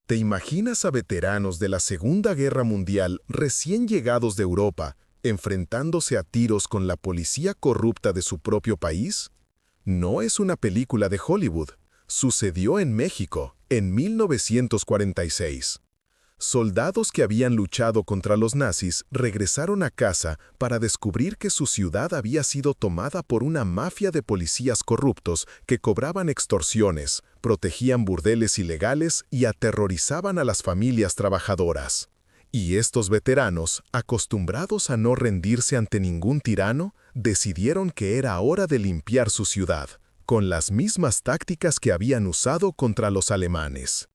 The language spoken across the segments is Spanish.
¿Te imaginas a veteranos de la Segunda Guerra Mundial recién llegados de Europa, enfrentándose a tiros con la policía corrupta de su propio país? No es una película de Hollywood. Sucedió en México, en 1946. Soldados que habían luchado contra los nazis regresaron a casa para descubrir que su ciudad había sido tomada por una mafia de policías corruptos que cobraban extorsiones, protegían burdeles ilegales y aterrorizaban a las familias trabajadoras. Y estos veteranos, acostumbrados a no rendirse ante ningún tirano, decidieron que era hora de limpiar su ciudad, con las mismas tácticas que habían usado contra los alemanes.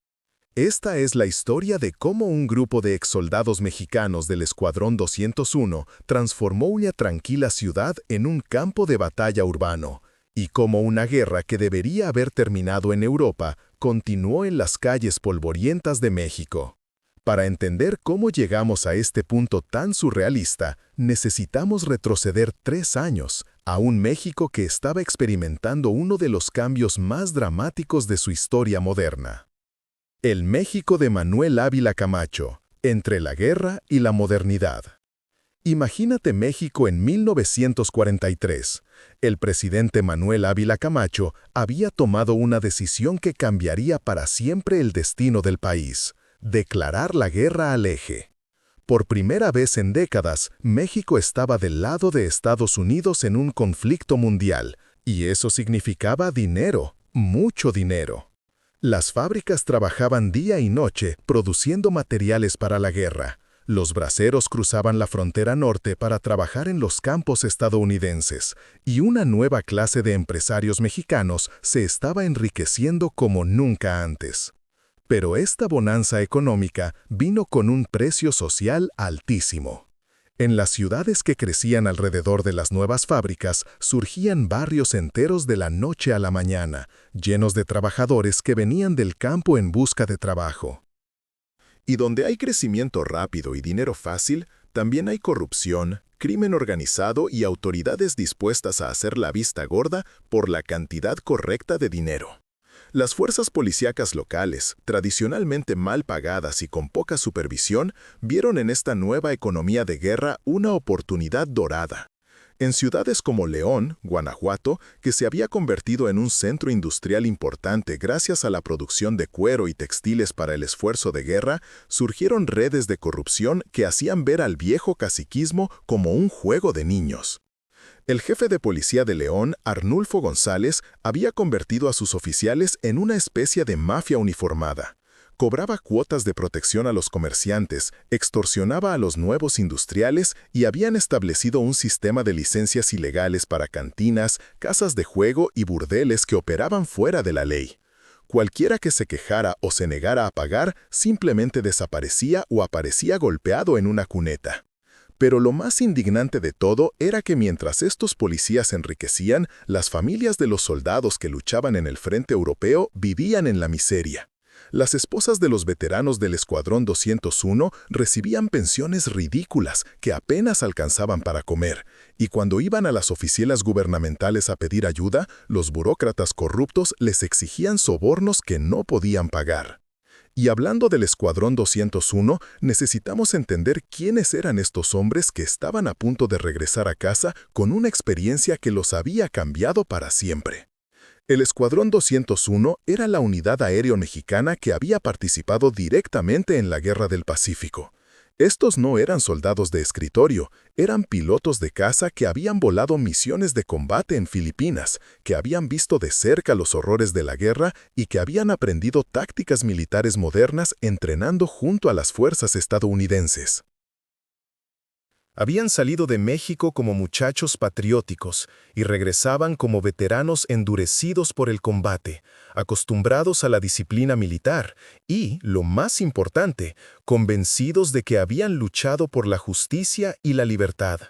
Esta es la historia de cómo un grupo de exsoldados mexicanos del Escuadrón 201 transformó una tranquila ciudad en un campo de batalla urbano, y cómo una guerra que debería haber terminado en Europa continuó en las calles polvorientas de México. Para entender cómo llegamos a este punto tan surrealista, necesitamos retroceder 3 años, a un México que estaba experimentando uno de los cambios más dramáticos de su historia moderna. El México de Manuel Ávila Camacho, entre la guerra y la modernidad. Imagínate México en 1943. El presidente Manuel Ávila Camacho había tomado una decisión que cambiaría para siempre el destino del país: declarar la guerra al Eje. Por primera vez en décadas, México estaba del lado de Estados Unidos en un conflicto mundial, y eso significaba dinero, mucho dinero. Las fábricas trabajaban día y noche produciendo materiales para la guerra. Los braceros cruzaban la frontera norte para trabajar en los campos estadounidenses, y una nueva clase de empresarios mexicanos se estaba enriqueciendo como nunca antes. Pero esta bonanza económica vino con un precio social altísimo. En las ciudades que crecían alrededor de las nuevas fábricas, surgían barrios enteros de la noche a la mañana, llenos de trabajadores que venían del campo en busca de trabajo. Y donde hay crecimiento rápido y dinero fácil, también hay corrupción, crimen organizado y autoridades dispuestas a hacer la vista gorda por la cantidad correcta de dinero. Las fuerzas policíacas locales, tradicionalmente mal pagadas y con poca supervisión, vieron en esta nueva economía de guerra una oportunidad dorada. En ciudades como León, Guanajuato, que se había convertido en un centro industrial importante gracias a la producción de cuero y textiles para el esfuerzo de guerra, surgieron redes de corrupción que hacían ver al viejo caciquismo como un juego de niños. El jefe de policía de León, Arnulfo González, había convertido a sus oficiales en una especie de mafia uniformada. Cobraba cuotas de protección a los comerciantes, extorsionaba a los nuevos industriales y habían establecido un sistema de licencias ilegales para cantinas, casas de juego y burdeles que operaban fuera de la ley. Cualquiera que se quejara o se negara a pagar simplemente desaparecía o aparecía golpeado en una cuneta. Pero lo más indignante de todo era que mientras estos policías se enriquecían, las familias de los soldados que luchaban en el frente europeo vivían en la miseria. Las esposas de los veteranos del Escuadrón 201 recibían pensiones ridículas que apenas alcanzaban para comer, y cuando iban a las oficinas gubernamentales a pedir ayuda, los burócratas corruptos les exigían sobornos que no podían pagar. Y hablando del Escuadrón 201, necesitamos entender quiénes eran estos hombres que estaban a punto de regresar a casa con una experiencia que los había cambiado para siempre. El Escuadrón 201 era la unidad aérea mexicana que había participado directamente en la Guerra del Pacífico. Estos no eran soldados de escritorio, eran pilotos de caza que habían volado misiones de combate en Filipinas, que habían visto de cerca los horrores de la guerra y que habían aprendido tácticas militares modernas entrenando junto a las fuerzas estadounidenses. Habían salido de México como muchachos patrióticos y regresaban como veteranos endurecidos por el combate, acostumbrados a la disciplina militar y, lo más importante, convencidos de que habían luchado por la justicia y la libertad.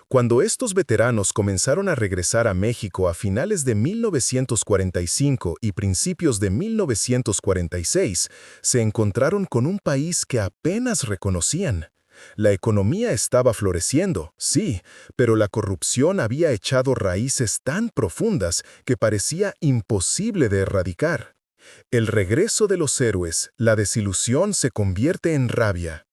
Cuando estos veteranos comenzaron a regresar a México a finales de 1945 y principios de 1946, se encontraron con un país que apenas reconocían. La economía estaba floreciendo, sí, pero la corrupción había echado raíces tan profundas que parecía imposible de erradicar. El regreso de los héroes, la desilusión se convierte en rabia.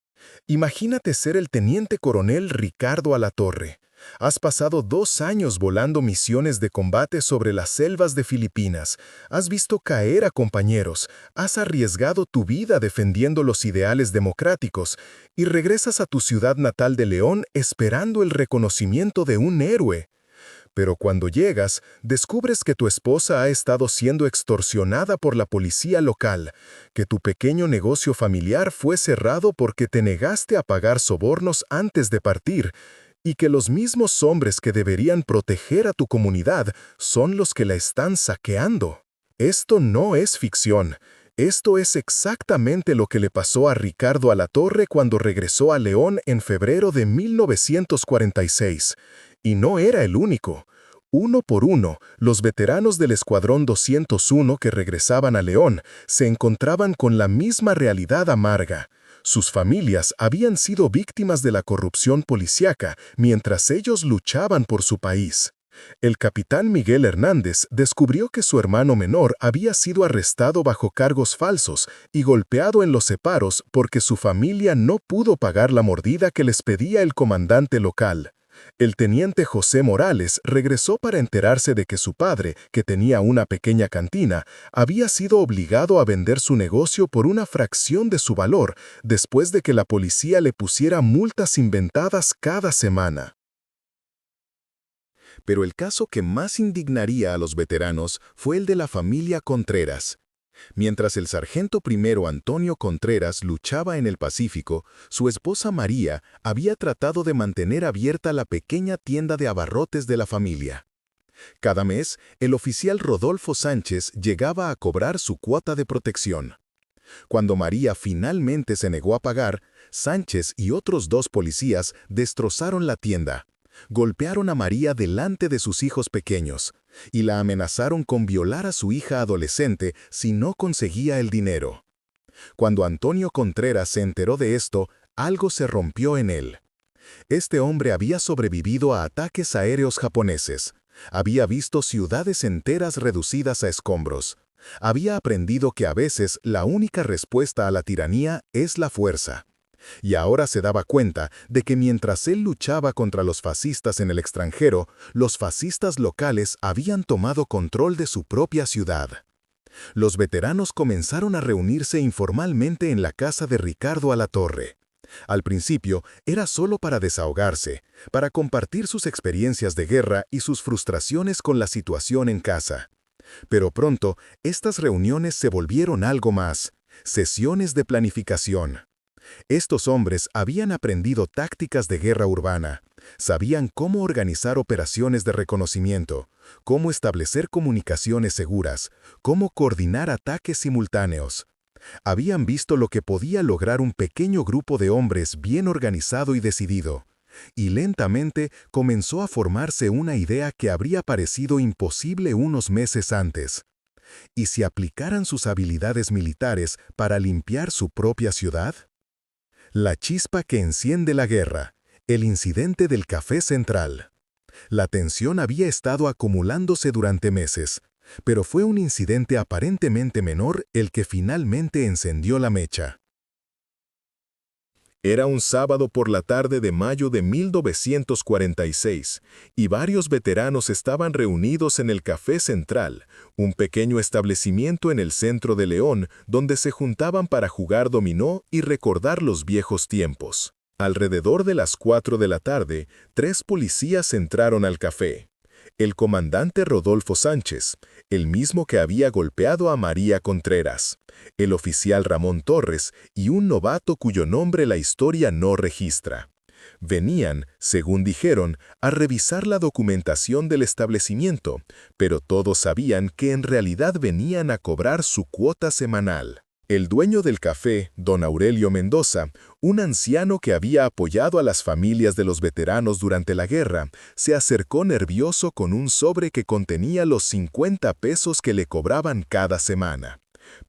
Imagínate ser el teniente coronel Ricardo Alatorre. Has pasado 2 años volando misiones de combate sobre las selvas de Filipinas, has visto caer a compañeros, has arriesgado tu vida defendiendo los ideales democráticos y regresas a tu ciudad natal de León esperando el reconocimiento de un héroe. Pero cuando llegas, descubres que tu esposa ha estado siendo extorsionada por la policía local, que tu pequeño negocio familiar fue cerrado porque te negaste a pagar sobornos antes de partir, y que los mismos hombres que deberían proteger a tu comunidad son los que la están saqueando. Esto no es ficción. Esto es exactamente lo que le pasó a Ricardo Alatorre cuando regresó a León en febrero de 1946. Y no era el único. Uno por uno, los veteranos del Escuadrón 201 que regresaban a León se encontraban con la misma realidad amarga. Sus familias habían sido víctimas de la corrupción policíaca mientras ellos luchaban por su país. El capitán Miguel Hernández descubrió que su hermano menor había sido arrestado bajo cargos falsos y golpeado en los separos porque su familia no pudo pagar la mordida que les pedía el comandante local. El teniente José Morales regresó para enterarse de que su padre, que tenía una pequeña cantina, había sido obligado a vender su negocio por una fracción de su valor después de que la policía le pusiera multas inventadas cada semana. Pero el caso que más indignaría a los veteranos fue el de la familia Contreras. Mientras el sargento primero Antonio Contreras luchaba en el Pacífico, su esposa María había tratado de mantener abierta la pequeña tienda de abarrotes de la familia. Cada mes, el oficial Rodolfo Sánchez llegaba a cobrar su cuota de protección. Cuando María finalmente se negó a pagar, Sánchez y otros 2 policías destrozaron la tienda. Golpearon a María delante de sus hijos pequeños y la amenazaron con violar a su hija adolescente si no conseguía el dinero. Cuando Antonio Contreras se enteró de esto, algo se rompió en él. Este hombre había sobrevivido a ataques aéreos japoneses, había visto ciudades enteras reducidas a escombros, había aprendido que a veces la única respuesta a la tiranía es la fuerza. Y ahora se daba cuenta de que mientras él luchaba contra los fascistas en el extranjero, los fascistas locales habían tomado control de su propia ciudad. Los veteranos comenzaron a reunirse informalmente en la casa de Ricardo Alatorre. Al principio era solo para desahogarse, para compartir sus experiencias de guerra y sus frustraciones con la situación en casa. Pero pronto, estas reuniones se volvieron algo más, sesiones de planificación. Estos hombres habían aprendido tácticas de guerra urbana, sabían cómo organizar operaciones de reconocimiento, cómo establecer comunicaciones seguras, cómo coordinar ataques simultáneos. Habían visto lo que podía lograr un pequeño grupo de hombres bien organizado y decidido, y lentamente comenzó a formarse una idea que habría parecido imposible unos meses antes. ¿Y si aplicaran sus habilidades militares para limpiar su propia ciudad? La chispa que enciende la guerra, el incidente del Café Central. La tensión había estado acumulándose durante meses, pero fue un incidente aparentemente menor el que finalmente encendió la mecha. Era un sábado por la tarde de mayo de 1946, y varios veteranos estaban reunidos en el Café Central, un pequeño establecimiento en el centro de León donde se juntaban para jugar dominó y recordar los viejos tiempos. Alrededor de las 4 de la tarde, 3 policías entraron al café. El comandante Rodolfo Sánchez, el mismo que había golpeado a María Contreras, el oficial Ramón Torres y un novato cuyo nombre la historia no registra. Venían, según dijeron, a revisar la documentación del establecimiento, pero todos sabían que en realidad venían a cobrar su cuota semanal. El dueño del café, don Aurelio Mendoza, un anciano que había apoyado a las familias de los veteranos durante la guerra, se acercó nervioso con un sobre que contenía los 50 pesos que le cobraban cada semana.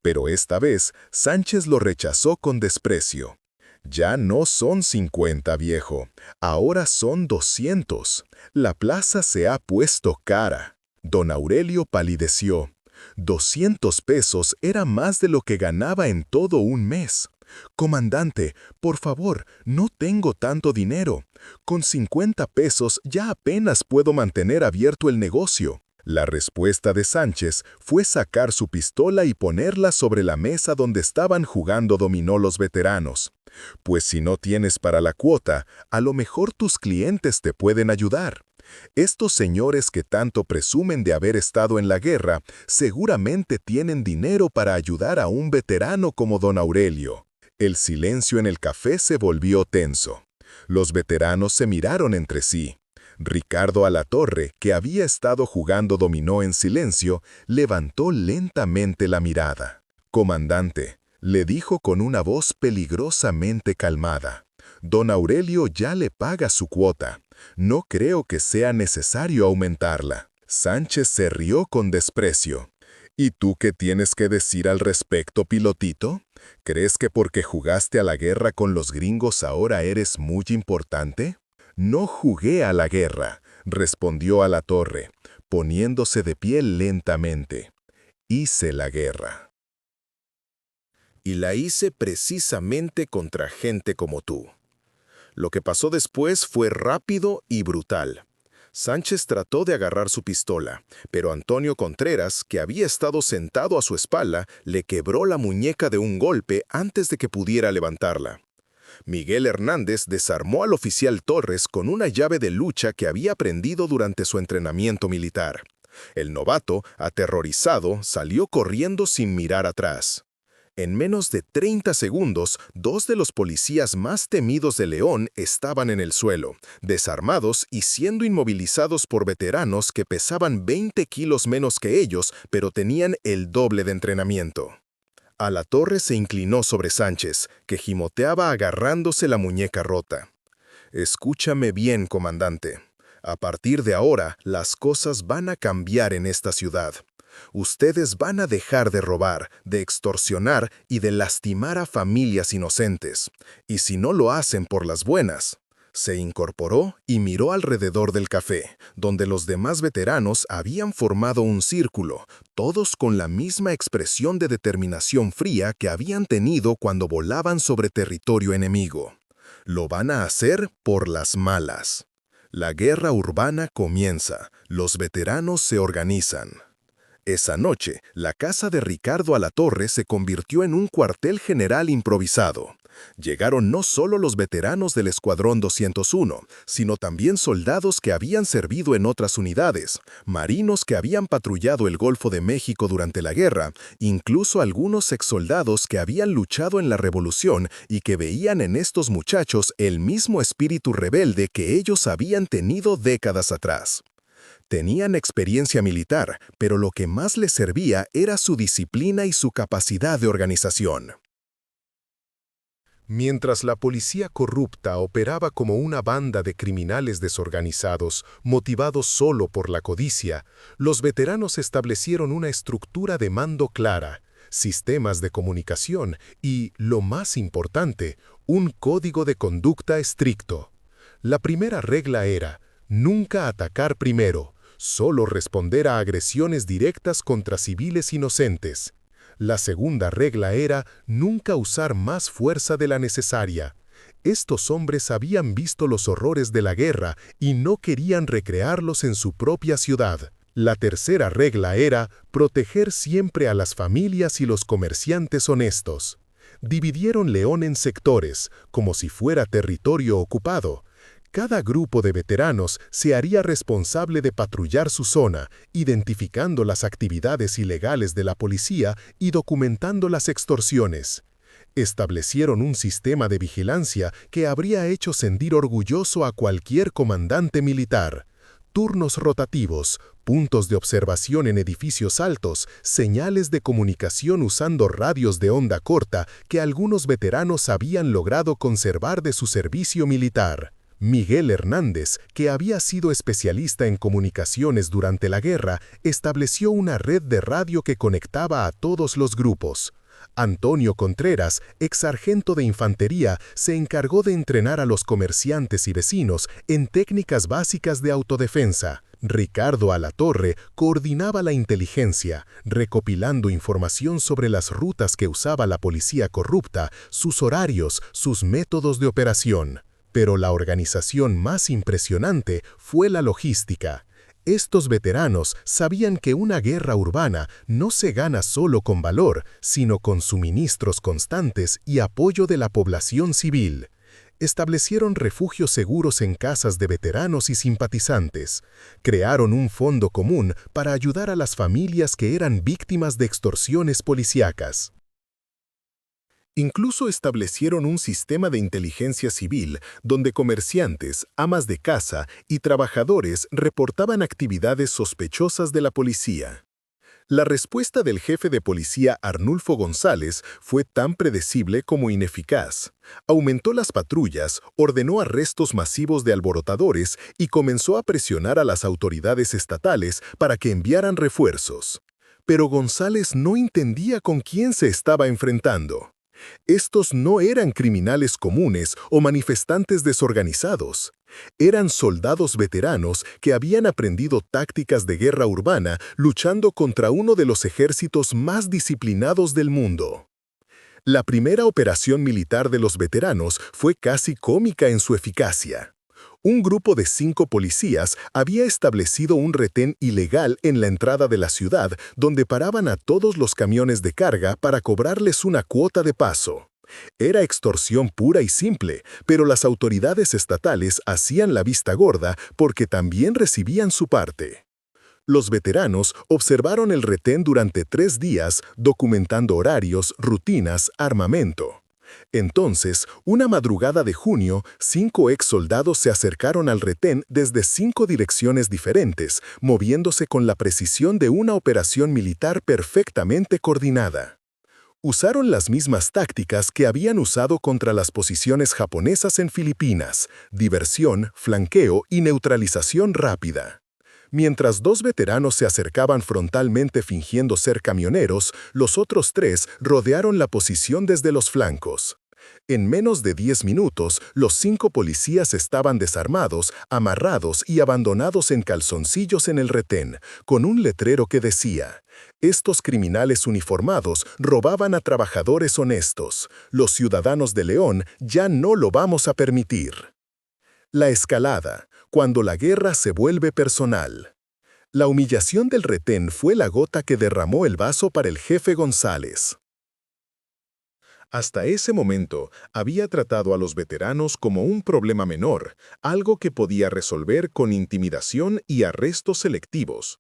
Pero esta vez, Sánchez lo rechazó con desprecio. «Ya no son 50, viejo, ahora son 200. La plaza se ha puesto cara». Don Aurelio palideció. 200 pesos era más de lo que ganaba en todo un mes. Comandante, por favor, no tengo tanto dinero. Con 50 pesos ya apenas puedo mantener abierto el negocio. La respuesta de Sánchez fue sacar su pistola y ponerla sobre la mesa donde estaban jugando dominó los veteranos. Pues si no tienes para la cuota, a lo mejor tus clientes te pueden ayudar. Estos señores que tanto presumen de haber estado en la guerra, seguramente tienen dinero para ayudar a un veterano como don Aurelio. El silencio en el café se volvió tenso. Los veteranos se miraron entre sí. Ricardo Alatorre, que había estado jugando dominó en silencio, levantó lentamente la mirada. «Comandante», le dijo con una voz peligrosamente calmada, «don Aurelio ya le paga su cuota. No creo que sea necesario aumentarla». Sánchez se rió con desprecio. «¿Y tú qué tienes que decir al respecto, pilotito? ¿Crees que porque jugaste a la guerra con los gringos ahora eres muy importante?» «No jugué a la guerra», respondió Alatorre, poniéndose de pie lentamente. «Hice la guerra. Y la hice precisamente contra gente como tú». Lo que pasó después fue rápido y brutal. Sánchez trató de agarrar su pistola, pero Antonio Contreras, que había estado sentado a su espalda, le quebró la muñeca de un golpe antes de que pudiera levantarla. Miguel Hernández desarmó al oficial Torres con una llave de lucha que había aprendido durante su entrenamiento militar. El novato, aterrorizado, salió corriendo sin mirar atrás. En menos de 30 segundos, 2 de los policías más temidos de León estaban en el suelo, desarmados y siendo inmovilizados por veteranos que pesaban 20 kilos menos que ellos, pero tenían el doble de entrenamiento. Alatorre se inclinó sobre Sánchez, que gimoteaba agarrándose la muñeca rota. «Escúchame bien, comandante. A partir de ahora, las cosas van a cambiar en esta ciudad. Ustedes van a dejar de robar, de extorsionar y de lastimar a familias inocentes. Y si no lo hacen por las buenas». Se incorporó y miró alrededor del café, donde los demás veteranos habían formado un círculo, todos con la misma expresión de determinación fría que habían tenido cuando volaban sobre territorio enemigo. Lo van a hacer por las malas. La guerra urbana comienza, los veteranos se organizan. Esa noche, la casa de Ricardo Alatorre se convirtió en un cuartel general improvisado. Llegaron no solo los veteranos del Escuadrón 201, sino también soldados que habían servido en otras unidades, marinos que habían patrullado el Golfo de México durante la guerra, incluso algunos exsoldados que habían luchado en la Revolución y que veían en estos muchachos el mismo espíritu rebelde que ellos habían tenido décadas atrás. Tenían experiencia militar, pero lo que más les servía era su disciplina y su capacidad de organización. Mientras la policía corrupta operaba como una banda de criminales desorganizados, motivados solo por la codicia, los veteranos establecieron una estructura de mando clara, sistemas de comunicación y, lo más importante, un código de conducta estricto. La primera regla era, nunca atacar primero, solo responder a agresiones directas contra civiles inocentes. La segunda regla era nunca usar más fuerza de la necesaria. Estos hombres habían visto los horrores de la guerra y no querían recrearlos en su propia ciudad. La tercera regla era proteger siempre a las familias y los comerciantes honestos. Dividieron León en sectores, como si fuera territorio ocupado. Cada grupo de veteranos se haría responsable de patrullar su zona, identificando las actividades ilegales de la policía y documentando las extorsiones. Establecieron un sistema de vigilancia que habría hecho sentir orgulloso a cualquier comandante militar. Turnos rotativos, puntos de observación en edificios altos, señales de comunicación usando radios de onda corta que algunos veteranos habían logrado conservar de su servicio militar. Miguel Hernández, que había sido especialista en comunicaciones durante la guerra, estableció una red de radio que conectaba a todos los grupos. Antonio Contreras, exsargento de infantería, se encargó de entrenar a los comerciantes y vecinos en técnicas básicas de autodefensa. Ricardo Alatorre coordinaba la inteligencia, recopilando información sobre las rutas que usaba la policía corrupta, sus horarios, sus métodos de operación. Pero la organización más impresionante fue la logística. Estos veteranos sabían que una guerra urbana no se gana solo con valor, sino con suministros constantes y apoyo de la población civil. Establecieron refugios seguros en casas de veteranos y simpatizantes. Crearon un fondo común para ayudar a las familias que eran víctimas de extorsiones policíacas. Incluso establecieron un sistema de inteligencia civil donde comerciantes, amas de casa y trabajadores reportaban actividades sospechosas de la policía. La respuesta del jefe de policía Arnulfo González fue tan predecible como ineficaz. Aumentó las patrullas, ordenó arrestos masivos de alborotadores y comenzó a presionar a las autoridades estatales para que enviaran refuerzos. Pero González no entendía con quién se estaba enfrentando. Estos no eran criminales comunes o manifestantes desorganizados. Eran soldados veteranos que habían aprendido tácticas de guerra urbana luchando contra uno de los ejércitos más disciplinados del mundo. La primera operación militar de los veteranos fue casi cómica en su eficacia. Un grupo de 5 policías había establecido un retén ilegal en la entrada de la ciudad donde paraban a todos los camiones de carga para cobrarles una cuota de paso. Era extorsión pura y simple, pero las autoridades estatales hacían la vista gorda porque también recibían su parte. Los veteranos observaron el retén durante 3 días, documentando horarios, rutinas, armamento. Entonces, una madrugada de junio, 5 ex soldados se acercaron al retén desde 5 direcciones diferentes, moviéndose con la precisión de una operación militar perfectamente coordinada. Usaron las mismas tácticas que habían usado contra las posiciones japonesas en Filipinas: diversión, flanqueo y neutralización rápida. Mientras 2 veteranos se acercaban frontalmente fingiendo ser camioneros, los otros 3 rodearon la posición desde los flancos. En menos de 10 minutos, los 5 policías estaban desarmados, amarrados y abandonados en calzoncillos en el retén, con un letrero que decía: «Estos criminales uniformados robaban a trabajadores honestos. Los ciudadanos de León ya no lo vamos a permitir». La escalada, cuando la guerra se vuelve personal. La humillación del retén fue la gota que derramó el vaso para el jefe González. Hasta ese momento, había tratado a los veteranos como un problema menor, algo que podía resolver con intimidación y arrestos selectivos.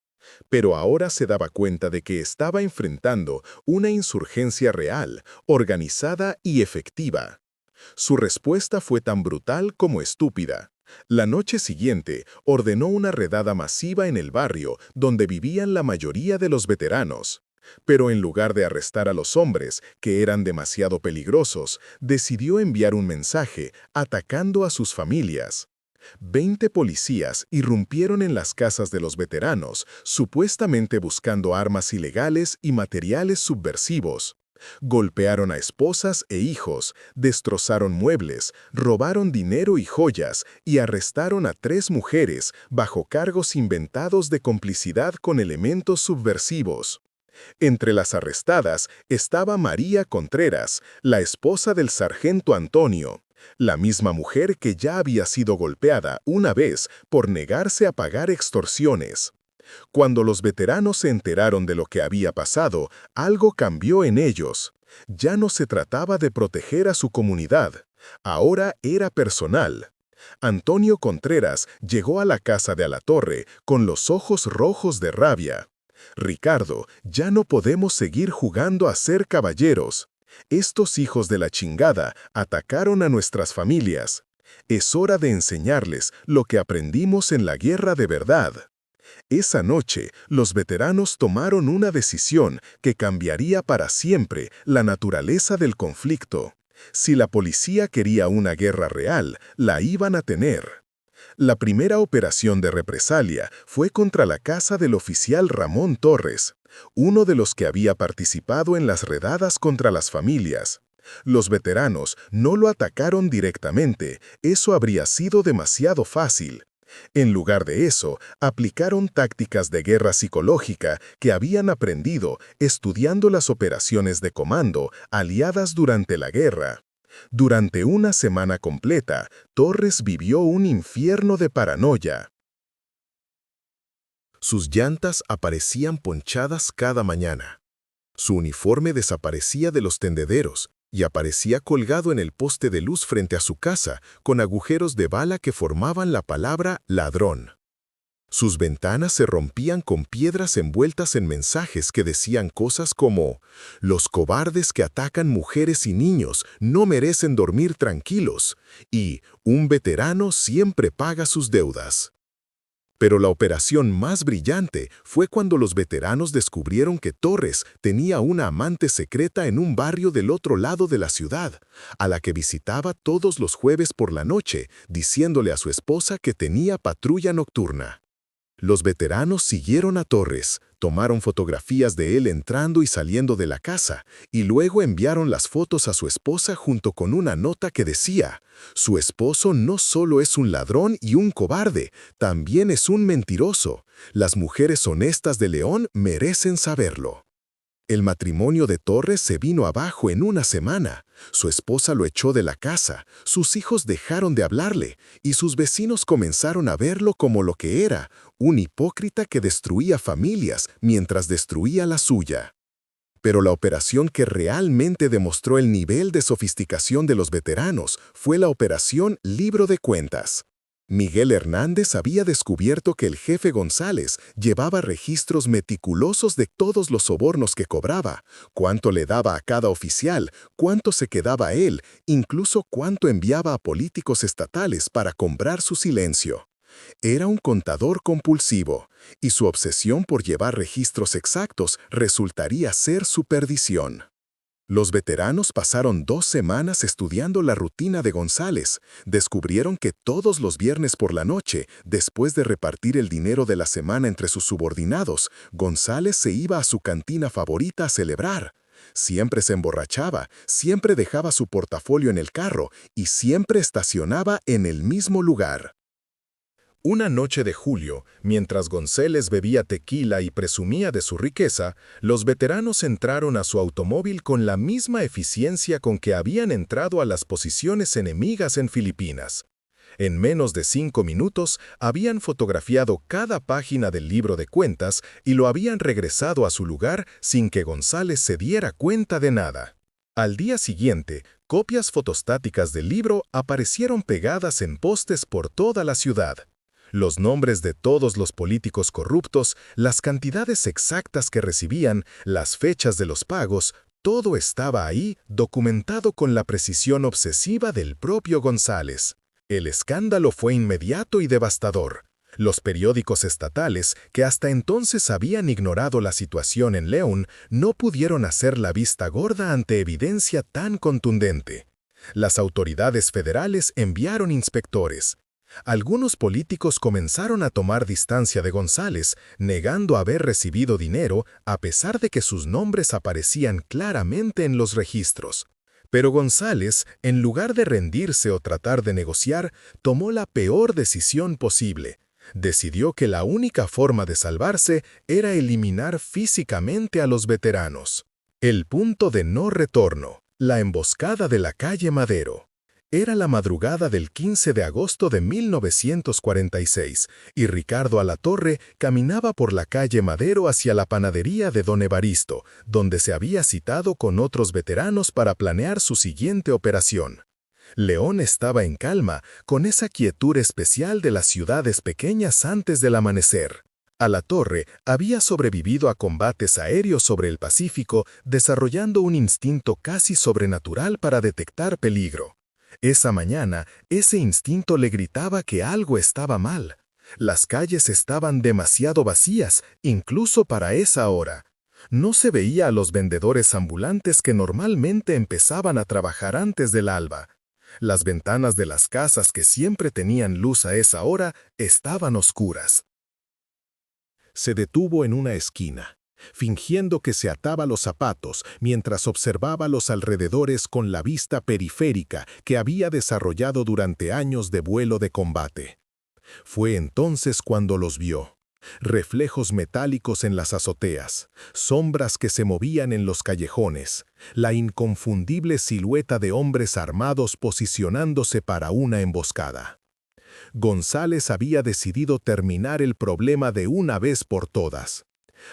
Pero ahora se daba cuenta de que estaba enfrentando una insurgencia real, organizada y efectiva. Su respuesta fue tan brutal como estúpida. La noche siguiente, ordenó una redada masiva en el barrio donde vivían la mayoría de los veteranos. Pero en lugar de arrestar a los hombres, que eran demasiado peligrosos, decidió enviar un mensaje atacando a sus familias. 20 policías irrumpieron en las casas de los veteranos, supuestamente buscando armas ilegales y materiales subversivos. Golpearon a esposas e hijos, destrozaron muebles, robaron dinero y joyas y arrestaron a 3 mujeres bajo cargos inventados de complicidad con elementos subversivos. Entre las arrestadas estaba María Contreras, la esposa del sargento Antonio, la misma mujer que ya había sido golpeada una vez por negarse a pagar extorsiones. Cuando los veteranos se enteraron de lo que había pasado, algo cambió en ellos. Ya no se trataba de proteger a su comunidad, ahora era personal. Antonio Contreras llegó a la casa de Alatorre con los ojos rojos de rabia. «Ricardo, ya no podemos seguir jugando a ser caballeros. Estos hijos de la chingada atacaron a nuestras familias. Es hora de enseñarles lo que aprendimos en la guerra de verdad». Esa noche, los veteranos tomaron una decisión que cambiaría para siempre la naturaleza del conflicto. Si la policía quería una guerra real, la iban a tener. La primera operación de represalia fue contra la casa del oficial Ramón Torres, uno de los que había participado en las redadas contra las familias. Los veteranos no lo atacaron directamente, eso habría sido demasiado fácil. En lugar de eso, aplicaron tácticas de guerra psicológica que habían aprendido estudiando las operaciones de comando aliadas durante la guerra. Durante una semana completa, Torres vivió un infierno de paranoia. Sus llantas aparecían ponchadas cada mañana. Su uniforme desaparecía de los tendederos y aparecía colgado en el poste de luz frente a su casa, con agujeros de bala que formaban la palabra ladrón. Sus ventanas se rompían con piedras envueltas en mensajes que decían cosas como: «Los cobardes que atacan mujeres y niños no merecen dormir tranquilos» y «Un veterano siempre paga sus deudas». Pero la operación más brillante fue cuando los veteranos descubrieron que Torres tenía una amante secreta en un barrio del otro lado de la ciudad, a la que visitaba todos los jueves por la noche, diciéndole a su esposa que tenía patrulla nocturna. Los veteranos siguieron a Torres, tomaron fotografías de él entrando y saliendo de la casa, y luego enviaron las fotos a su esposa junto con una nota que decía: «Su esposo no solo es un ladrón y un cobarde, también es un mentiroso. Las mujeres honestas de León merecen saberlo». El matrimonio de Torres se vino abajo en una semana. Su esposa lo echó de la casa, sus hijos dejaron de hablarle y sus vecinos comenzaron a verlo como lo que era, un hipócrita que destruía familias mientras destruía la suya. Pero la operación que realmente demostró el nivel de sofisticación de los veteranos fue la operación Libro de Cuentas. Miguel Hernández había descubierto que el jefe González llevaba registros meticulosos de todos los sobornos que cobraba, cuánto le daba a cada oficial, cuánto se quedaba él, incluso cuánto enviaba a políticos estatales para comprar su silencio. Era un contador compulsivo, y su obsesión por llevar registros exactos resultaría ser su perdición. Los veteranos pasaron 2 semanas estudiando la rutina de González. Descubrieron que todos los viernes por la noche, después de repartir el dinero de la semana entre sus subordinados, González se iba a su cantina favorita a celebrar. Siempre se emborrachaba, siempre dejaba su portafolio en el carro y siempre estacionaba en el mismo lugar. Una noche de julio, mientras González bebía tequila y presumía de su riqueza, los veteranos entraron a su automóvil con la misma eficiencia con que habían entrado a las posiciones enemigas en Filipinas. En menos de 5 minutos habían fotografiado cada página del libro de cuentas y lo habían regresado a su lugar sin que González se diera cuenta de nada. Al día siguiente, copias fotostáticas del libro aparecieron pegadas en postes por toda la ciudad. Los nombres de todos los políticos corruptos, las cantidades exactas que recibían, las fechas de los pagos, todo estaba ahí documentado con la precisión obsesiva del propio González. El escándalo fue inmediato y devastador. Los periódicos estatales, que hasta entonces habían ignorado la situación en León, no pudieron hacer la vista gorda ante evidencia tan contundente. Las autoridades federales enviaron inspectores. Algunos políticos comenzaron a tomar distancia de González, negando haber recibido dinero a pesar de que sus nombres aparecían claramente en los registros. Pero González, en lugar de rendirse o tratar de negociar, tomó la peor decisión posible. Decidió que la única forma de salvarse era eliminar físicamente a los veteranos. El punto de no retorno, la emboscada de la calle Madero. Era la madrugada del 15 de agosto de 1946 y Ricardo Alatorre caminaba por la calle Madero hacia la panadería de Don Evaristo, donde se había citado con otros veteranos para planear su siguiente operación. León estaba en calma, con esa quietud especial de las ciudades pequeñas antes del amanecer. Alatorre había sobrevivido a combates aéreos sobre el Pacífico, desarrollando un instinto casi sobrenatural para detectar peligro. Esa mañana, ese instinto le gritaba que algo estaba mal. Las calles estaban demasiado vacías, incluso para esa hora. No se veía a los vendedores ambulantes que normalmente empezaban a trabajar antes del alba. Las ventanas de las casas que siempre tenían luz a esa hora estaban oscuras. Se detuvo en una esquina, fingiendo que se ataba los zapatos mientras observaba los alrededores con la vista periférica que había desarrollado durante años de vuelo de combate. Fue entonces cuando los vio. Reflejos metálicos en las azoteas, sombras que se movían en los callejones, la inconfundible silueta de hombres armados posicionándose para una emboscada. González había decidido terminar el problema de una vez por todas.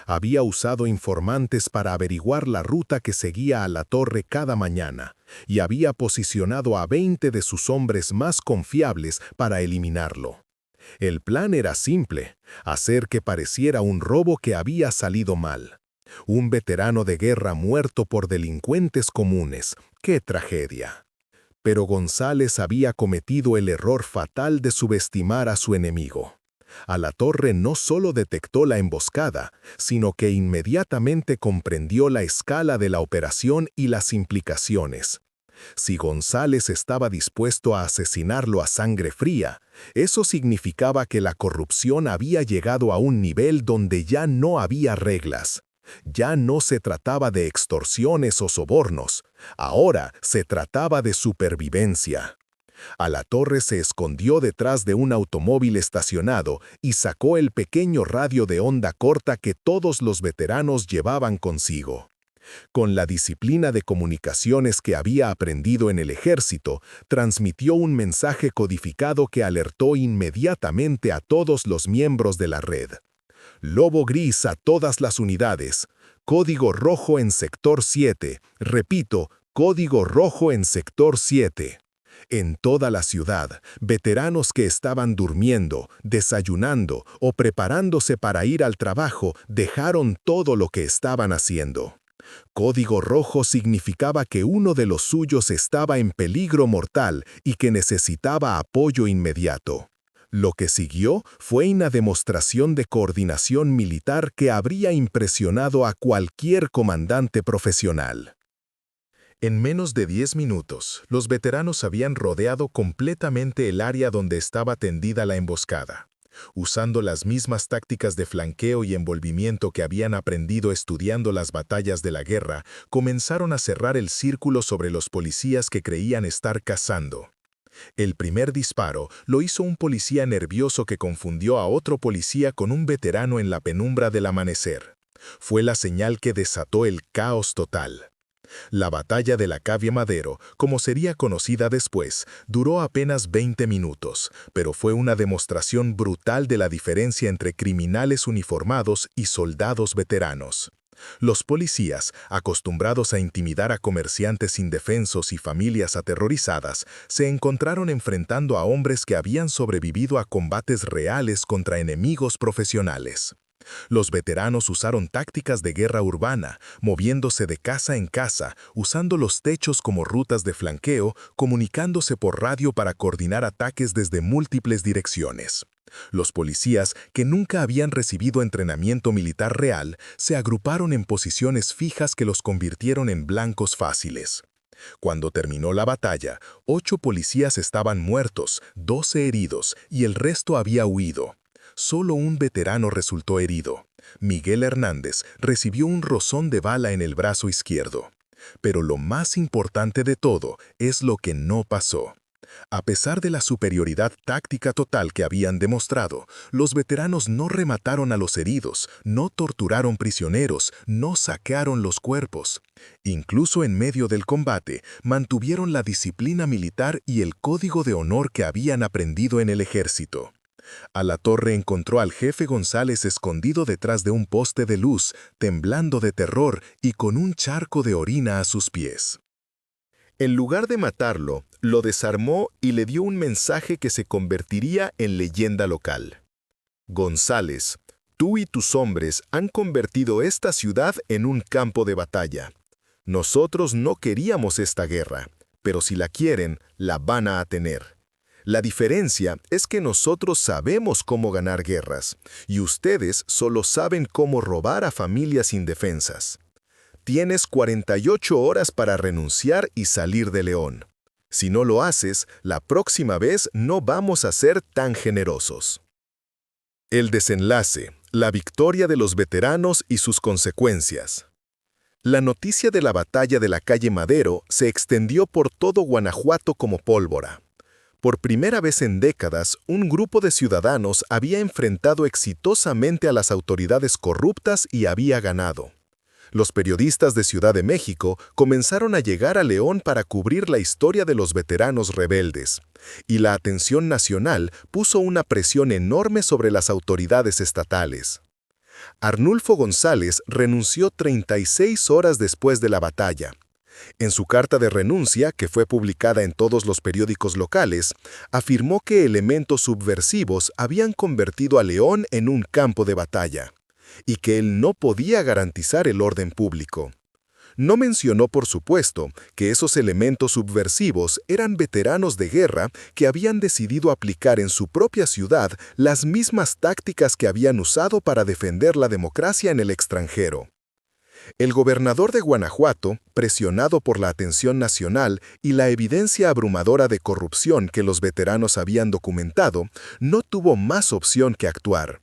Había usado informantes para averiguar la ruta que seguía a la torre cada mañana, y había posicionado a 20 de sus hombres más confiables para eliminarlo. El plan era simple, hacer que pareciera un robo que había salido mal. Un veterano de guerra muerto por delincuentes comunes. ¡Qué tragedia! Pero González había cometido el error fatal de subestimar a su enemigo. Alatorre no solo detectó la emboscada, sino que inmediatamente comprendió la escala de la operación y las implicaciones. Si González estaba dispuesto a asesinarlo a sangre fría, eso significaba que la corrupción había llegado a un nivel donde ya no había reglas. Ya no se trataba de extorsiones o sobornos, ahora se trataba de supervivencia. Alatorre se escondió detrás de un automóvil estacionado y sacó el pequeño radio de onda corta que todos los veteranos llevaban consigo. Con la disciplina de comunicaciones que había aprendido en el ejército, transmitió un mensaje codificado que alertó inmediatamente a todos los miembros de la red. Lobo gris a todas las unidades. Código rojo en sector 7. Repito, código rojo en sector 7. En toda la ciudad, veteranos que estaban durmiendo, desayunando o preparándose para ir al trabajo dejaron todo lo que estaban haciendo. Código rojo significaba que uno de los suyos estaba en peligro mortal y que necesitaba apoyo inmediato. Lo que siguió fue una demostración de coordinación militar que habría impresionado a cualquier comandante profesional. En menos de 10 minutos, los veteranos habían rodeado completamente el área donde estaba tendida la emboscada. Usando las mismas tácticas de flanqueo y envolvimiento que habían aprendido estudiando las batallas de la guerra, comenzaron a cerrar el círculo sobre los policías que creían estar cazando. El primer disparo lo hizo un policía nervioso que confundió a otro policía con un veterano en la penumbra del amanecer. Fue la señal que desató el caos total. La batalla de la calle Madero, como sería conocida después, duró apenas 20 minutos, pero fue una demostración brutal de la diferencia entre criminales uniformados y soldados veteranos. Los policías, acostumbrados a intimidar a comerciantes indefensos y familias aterrorizadas, se encontraron enfrentando a hombres que habían sobrevivido a combates reales contra enemigos profesionales. Los veteranos usaron tácticas de guerra urbana, moviéndose de casa en casa, usando los techos como rutas de flanqueo, comunicándose por radio para coordinar ataques desde múltiples direcciones. Los policías, que nunca habían recibido entrenamiento militar real, se agruparon en posiciones fijas que los convirtieron en blancos fáciles. Cuando terminó la batalla, 8 policías estaban muertos, 12 heridos y el resto había huido. Solo un veterano resultó herido. Miguel Hernández recibió un rozón de bala en el brazo izquierdo. Pero lo más importante de todo es lo que no pasó. A pesar de la superioridad táctica total que habían demostrado, los veteranos no remataron a los heridos, no torturaron prisioneros, no saquearon los cuerpos. Incluso en medio del combate, mantuvieron la disciplina militar y el código de honor que habían aprendido en el ejército. Alatorre encontró al jefe González escondido detrás de un poste de luz, temblando de terror y con un charco de orina a sus pies. En lugar de matarlo, lo desarmó y le dio un mensaje que se convertiría en leyenda local. González, tú y tus hombres han convertido esta ciudad en un campo de batalla. Nosotros no queríamos esta guerra, pero si la quieren, la van a tener. La diferencia es que nosotros sabemos cómo ganar guerras, y ustedes solo saben cómo robar a familias indefensas. Tienes 48 horas para renunciar y salir de León. Si no lo haces, la próxima vez no vamos a ser tan generosos. El desenlace, la victoria de los veteranos y sus consecuencias. La noticia de la batalla de la calle Madero se extendió por todo Guanajuato como pólvora. Por primera vez en décadas, un grupo de ciudadanos había enfrentado exitosamente a las autoridades corruptas y había ganado. Los periodistas de Ciudad de México comenzaron a llegar a León para cubrir la historia de los veteranos rebeldes, y la atención nacional puso una presión enorme sobre las autoridades estatales. Arnulfo González renunció 36 horas después de la batalla. En su carta de renuncia, que fue publicada en todos los periódicos locales, afirmó que elementos subversivos habían convertido a León en un campo de batalla, y que él no podía garantizar el orden público. No mencionó, por supuesto, que esos elementos subversivos eran veteranos de guerra que habían decidido aplicar en su propia ciudad las mismas tácticas que habían usado para defender la democracia en el extranjero. El gobernador de Guanajuato, presionado por la atención nacional y la evidencia abrumadora de corrupción que los veteranos habían documentado, no tuvo más opción que actuar.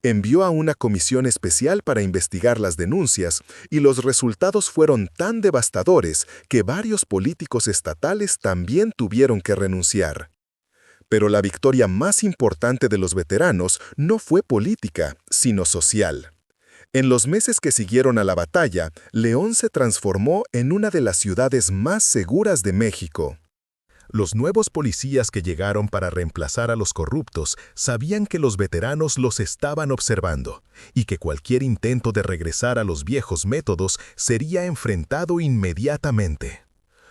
Envió a una comisión especial para investigar las denuncias y los resultados fueron tan devastadores que varios políticos estatales también tuvieron que renunciar. Pero la victoria más importante de los veteranos no fue política, sino social. En los meses que siguieron a la batalla, León se transformó en una de las ciudades más seguras de México. Los nuevos policías que llegaron para reemplazar a los corruptos sabían que los veteranos los estaban observando y que cualquier intento de regresar a los viejos métodos sería enfrentado inmediatamente.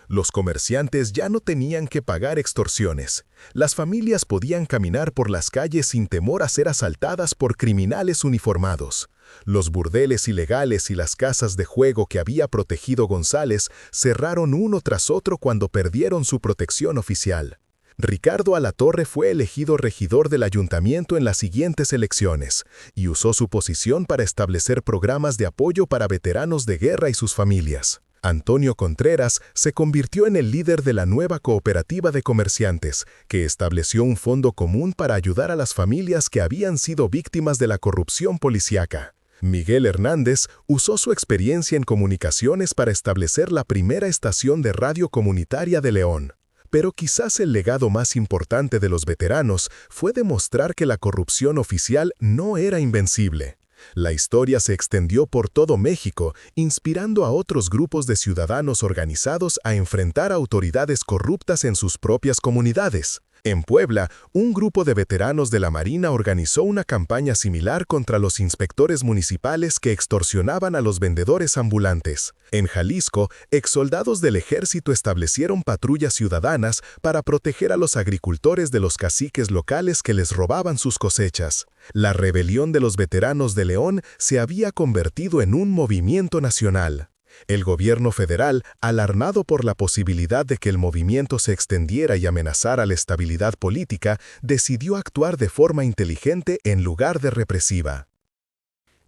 Los comerciantes ya no tenían que pagar extorsiones. Las familias podían caminar por las calles sin temor a ser asaltadas por criminales uniformados. Los burdeles ilegales y las casas de juego que había protegido González cerraron uno tras otro cuando perdieron su protección oficial. Ricardo Alatorre fue elegido regidor del ayuntamiento en las siguientes elecciones y usó su posición para establecer programas de apoyo para veteranos de guerra y sus familias. Antonio Contreras se convirtió en el líder de la nueva cooperativa de comerciantes, que estableció un fondo común para ayudar a las familias que habían sido víctimas de la corrupción policíaca. Miguel Hernández usó su experiencia en comunicaciones para establecer la primera estación de radio comunitaria de León. Pero quizás el legado más importante de los veteranos fue demostrar que la corrupción oficial no era invencible. La historia se extendió por todo México, inspirando a otros grupos de ciudadanos organizados a enfrentar a autoridades corruptas en sus propias comunidades. En Puebla, un grupo de veteranos de la Marina organizó una campaña similar contra los inspectores municipales que extorsionaban a los vendedores ambulantes. En Jalisco, exsoldados del ejército establecieron patrullas ciudadanas para proteger a los agricultores de los caciques locales que les robaban sus cosechas. La rebelión de los veteranos de León se había convertido en un movimiento nacional. El gobierno federal, alarmado por la posibilidad de que el movimiento se extendiera y amenazara la estabilidad política, decidió actuar de forma inteligente en lugar de represiva.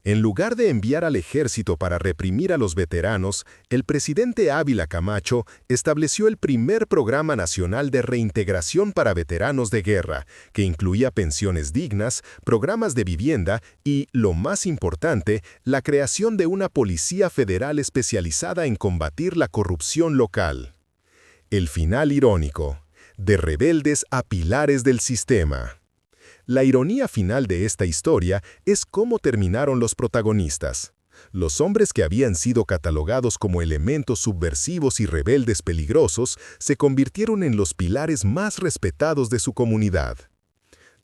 En lugar de enviar al ejército para reprimir a los veteranos, el presidente Ávila Camacho estableció el primer programa nacional de reintegración para veteranos de guerra, que incluía pensiones dignas, programas de vivienda y, lo más importante, la creación de una policía federal especializada en combatir la corrupción local. El final irónico: de rebeldes a pilares del sistema. La ironía final de esta historia es cómo terminaron los protagonistas. Los hombres que habían sido catalogados como elementos subversivos y rebeldes peligrosos se convirtieron en los pilares más respetados de su comunidad.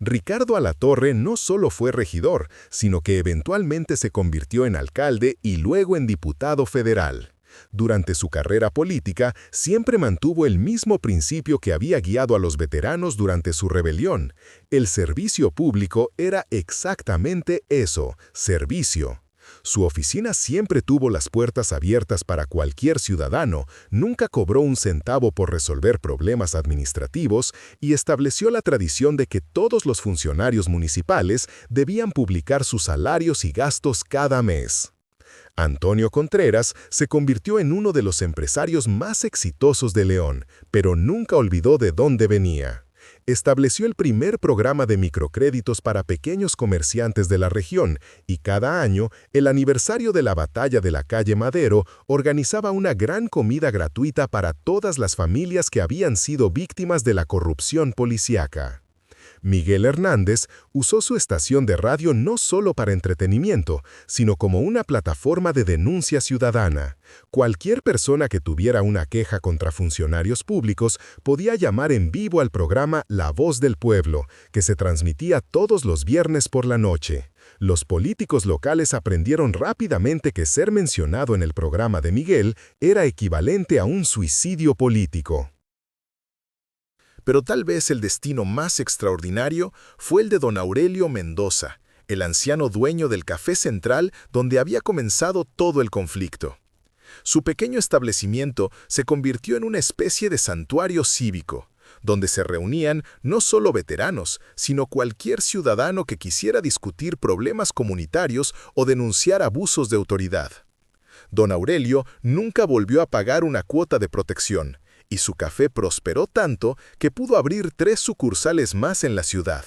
Ricardo Alatorre no solo fue regidor, sino que eventualmente se convirtió en alcalde y luego en diputado federal. Durante su carrera política, siempre mantuvo el mismo principio que había guiado a los veteranos durante su rebelión. El servicio público era exactamente eso: servicio. Su oficina siempre tuvo las puertas abiertas para cualquier ciudadano, nunca cobró un centavo por resolver problemas administrativos y estableció la tradición de que todos los funcionarios municipales debían publicar sus salarios y gastos cada mes. Antonio Contreras se convirtió en uno de los empresarios más exitosos de León, pero nunca olvidó de dónde venía. estableció el primer programa de microcréditos para pequeños comerciantes de la región y cada año, el aniversario de la batalla de la calle Madero organizaba una gran comida gratuita para todas las familias que habían sido víctimas de la corrupción policíaca. Miguel Hernández usó su estación de radio no solo para entretenimiento, sino como una plataforma de denuncia ciudadana. Cualquier persona que tuviera una queja contra funcionarios públicos podía llamar en vivo al programa La Voz del Pueblo, que se transmitía todos los viernes por la noche. Los políticos locales aprendieron rápidamente que ser mencionado en el programa de Miguel era equivalente a un suicidio político. Pero tal vez el destino más extraordinario fue el de don Aurelio Mendoza, el anciano dueño del Café Central donde había comenzado todo el conflicto. Su pequeño establecimiento se convirtió en una especie de santuario cívico, donde se reunían no solo veteranos, sino cualquier ciudadano que quisiera discutir problemas comunitarios o denunciar abusos de autoridad. Don Aurelio nunca volvió a pagar una cuota de protección, y su café prosperó tanto que pudo abrir 3 sucursales más en la ciudad.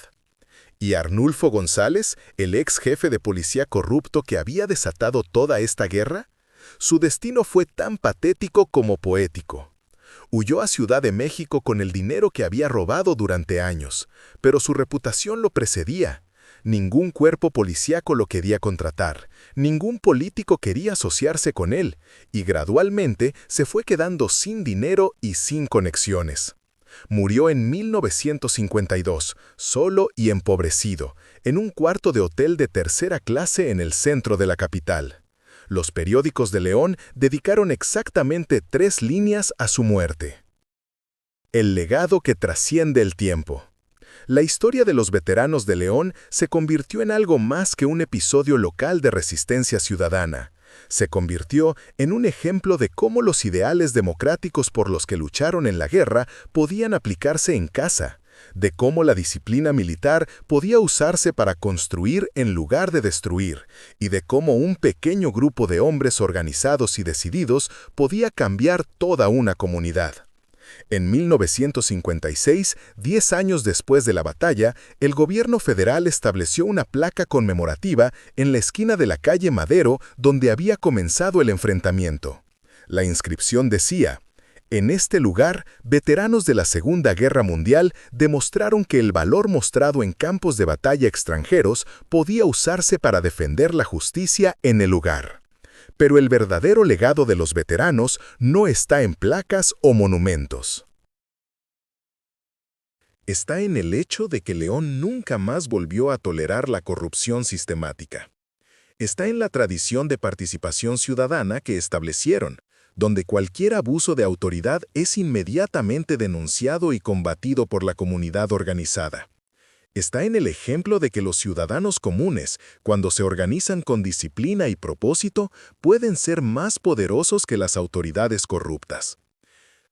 ¿Y Arnulfo González, el ex jefe de policía corrupto que había desatado toda esta guerra? Su destino fue tan patético como poético. Huyó a Ciudad de México con el dinero que había robado durante años, pero su reputación lo precedía. Ningún cuerpo policíaco lo quería contratar, ningún político quería asociarse con él, y gradualmente se fue quedando sin dinero y sin conexiones. Murió en 1952, solo y empobrecido, en un cuarto de hotel de tercera clase en el centro de la capital. Los periódicos de León dedicaron exactamente 3 líneas a su muerte. El legado que trasciende el tiempo. La historia de los veteranos de León se convirtió en algo más que un episodio local de resistencia ciudadana. Se convirtió en un ejemplo de cómo los ideales democráticos por los que lucharon en la guerra podían aplicarse en casa, de cómo la disciplina militar podía usarse para construir en lugar de destruir, y de cómo un pequeño grupo de hombres organizados y decididos podía cambiar toda una comunidad. En 1956, 10 años después de la batalla, el gobierno federal estableció una placa conmemorativa en la esquina de la calle Madero donde había comenzado el enfrentamiento. La inscripción decía: en este lugar, veteranos de la Segunda Guerra Mundial demostraron que el valor mostrado en campos de batalla extranjeros podía usarse para defender la justicia en el lugar. Pero el verdadero legado de los veteranos no está en placas o monumentos. Está en el hecho de que León nunca más volvió a tolerar la corrupción sistemática. Está en la tradición de participación ciudadana que establecieron, donde cualquier abuso de autoridad es inmediatamente denunciado y combatido por la comunidad organizada. Está en el ejemplo de que los ciudadanos comunes, cuando se organizan con disciplina y propósito, pueden ser más poderosos que las autoridades corruptas.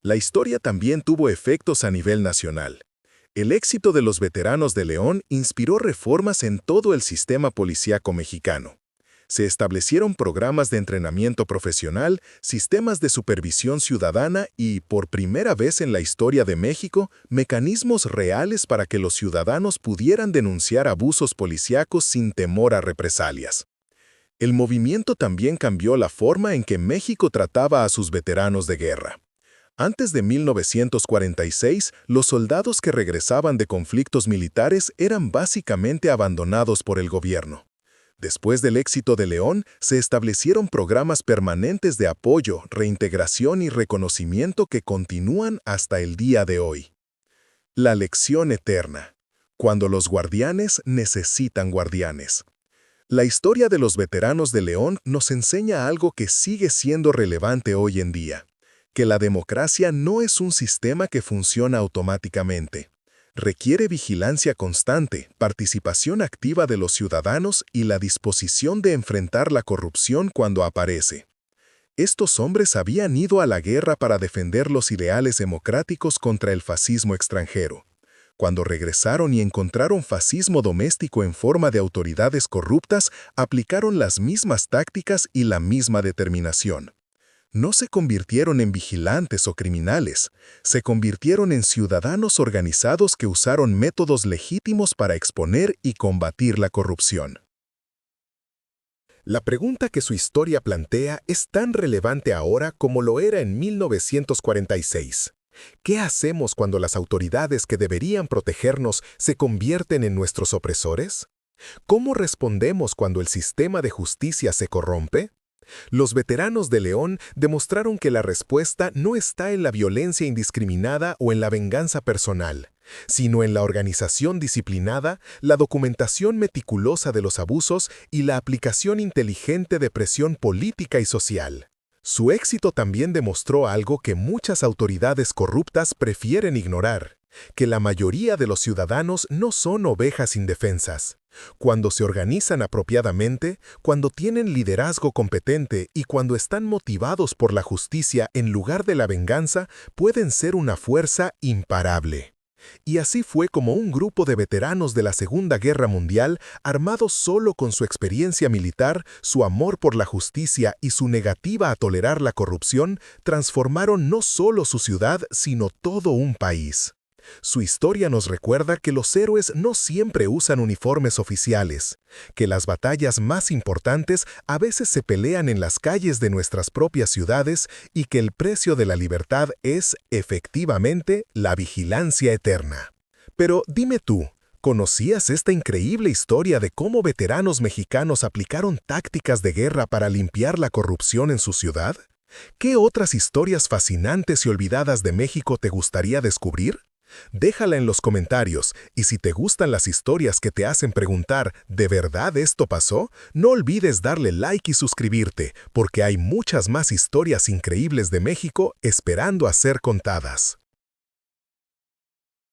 La historia también tuvo efectos a nivel nacional. El éxito de los veteranos de León inspiró reformas en todo el sistema policíaco mexicano. Se establecieron programas de entrenamiento profesional, sistemas de supervisión ciudadana y, por primera vez en la historia de México, mecanismos reales para que los ciudadanos pudieran denunciar abusos policíacos sin temor a represalias. El movimiento también cambió la forma en que México trataba a sus veteranos de guerra. Antes de 1946, los soldados que regresaban de conflictos militares eran básicamente abandonados por el gobierno. Después del éxito de León, se establecieron programas permanentes de apoyo, reintegración y reconocimiento que continúan hasta el día de hoy. La lección eterna. Cuando los guardianes necesitan guardianes. La historia de los veteranos de León nos enseña algo que sigue siendo relevante hoy en día: que la democracia no es un sistema que funciona automáticamente. Requiere vigilancia constante, participación activa de los ciudadanos y la disposición de enfrentar la corrupción cuando aparece. Estos hombres habían ido a la guerra para defender los ideales democráticos contra el fascismo extranjero. Cuando regresaron y encontraron fascismo doméstico en forma de autoridades corruptas, aplicaron las mismas tácticas y la misma determinación. No se convirtieron en vigilantes o criminales, se convirtieron en ciudadanos organizados que usaron métodos legítimos para exponer y combatir la corrupción. La pregunta que su historia plantea es tan relevante ahora como lo era en 1946. ¿Qué hacemos cuando las autoridades que deberían protegernos se convierten en nuestros opresores? ¿Cómo respondemos cuando el sistema de justicia se corrompe? Los veteranos de León demostraron que la respuesta no está en la violencia indiscriminada o en la venganza personal, sino en la organización disciplinada, la documentación meticulosa de los abusos y la aplicación inteligente de presión política y social. Su éxito también demostró algo que muchas autoridades corruptas prefieren ignorar, que la mayoría de los ciudadanos no son ovejas indefensas. Cuando se organizan apropiadamente, cuando tienen liderazgo competente y cuando están motivados por la justicia en lugar de la venganza, pueden ser una fuerza imparable. Y así fue como un grupo de veteranos de la Segunda Guerra Mundial, armados solo con su experiencia militar, su amor por la justicia y su negativa a tolerar la corrupción, transformaron no solo su ciudad, sino todo un país. Su historia nos recuerda que los héroes no siempre usan uniformes oficiales, que las batallas más importantes a veces se pelean en las calles de nuestras propias ciudades y que el precio de la libertad es, efectivamente, la vigilancia eterna. Pero dime tú, ¿conocías esta increíble historia de cómo veteranos mexicanos aplicaron tácticas de guerra para limpiar la corrupción en su ciudad? ¿Qué otras historias fascinantes y olvidadas de México te gustaría descubrir? Déjala en los comentarios, y si te gustan las historias que te hacen preguntar ¿de verdad esto pasó? No olvides darle like y suscribirte, porque hay muchas más historias increíbles de México esperando a ser contadas.